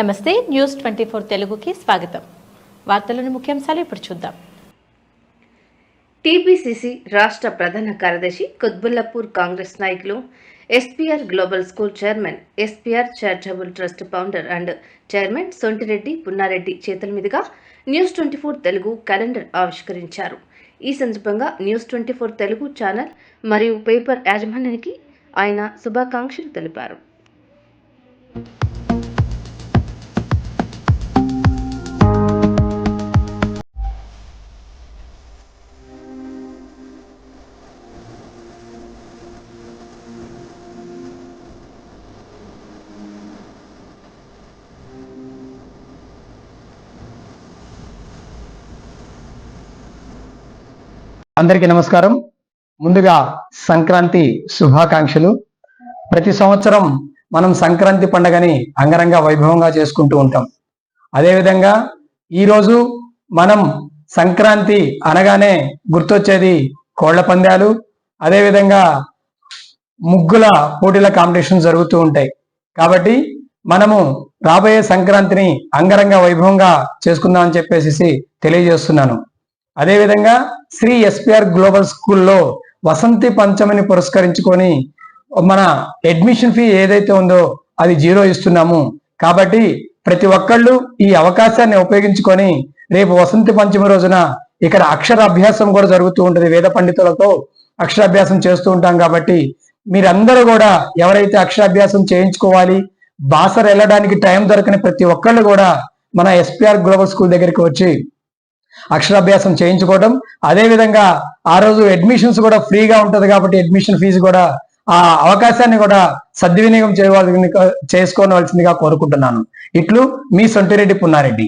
నమస్తే న్యూస్ 24 తెలుగుకి స్వాగతం. వార్తలోని ముఖ్యాంశాలు ఇప్పుడు చూద్దాం. టీపీసీసీ రాష్ట్ర ప్రధాన కార్యదర్శి కుత్బుల్లాపూర్ కాంగ్రెస్ నాయకులు, SPR global school chairman, SPR charitable trust founder and chairman Sontireddy Punnareddy చేతుల మీదుగా న్యూస్ 24 తెలుగు క్యాలెండర్ ఆవిష్కరించారు. ఈ సందర్భంగా న్యూస్ 24 తెలుగు ఛానల్ మరియు పేపర్ యాజమాన్యానికి ఆయన శుభాకాంక్షలు తెలిపారు. అందరికీ నమస్కారం. ముందుగా సంక్రాంతి శుభాకాంక్షలు. ప్రతి సంవత్సరం మనం సంక్రాంతి పండుగని అంగరంగ వైభవంగా చేసుకుంటూ ఉంటాం. అదేవిధంగా ఈరోజు మనం సంక్రాంతి అనగానే గుర్తొచ్చేది కోళ్ల పందాలు, అదేవిధంగా ముగ్గుల పోటీల కాంపిటీషన్ జరుగుతూ ఉంటాయి. కాబట్టి మనము రాబోయే సంక్రాంతిని అంగరంగ వైభవంగా చేసుకుందామని చెప్పేసి తెలియజేస్తున్నాను. అదేవిధంగా శ్రీ ఎస్పీఆర్ గ్లోబల్ స్కూల్లో వసంతి పంచమిని పురస్కరించుకొని మన అడ్మిషన్ ఫీ ఏదైతే ఉందో అది 0 ఇస్తున్నాము. కాబట్టి ప్రతి ఒక్కళ్ళు ఈ అవకాశాన్ని ఉపయోగించుకొని రేపు వసంతి పంచమి రోజున ఇక్కడ అక్షరాభ్యాసం కూడా జరుగుతూ ఉంటుంది. వేద పండితులతో అక్షరాభ్యాసం చేస్తూ ఉంటాం. కాబట్టి మీరందరూ కూడా ఎవరైతే అక్షరాభ్యాసం చేయించుకోవాలి, బాసర వెళ్ళడానికి టైం దొరకని ప్రతి ఒక్కళ్ళు కూడా మన ఎస్పీఆర్ గ్లోబల్ స్కూల్ దగ్గరికి వచ్చి అక్షరాభ్యాసం చేయించుకోవడం, అదేవిధంగా ఆ రోజు అడ్మిషన్స్ కూడా ఫ్రీగా ఉంటుంది. కాబట్టి అడ్మిషన్ ఫీజు కూడా ఆ అవకాశాన్ని కూడా సద్వినియోగం చేసుకోవాల్సిందిగా కోరుకుంటున్నాను. ఇట్లు మీ సొంటిరెడ్డి పున్నారెడ్డి.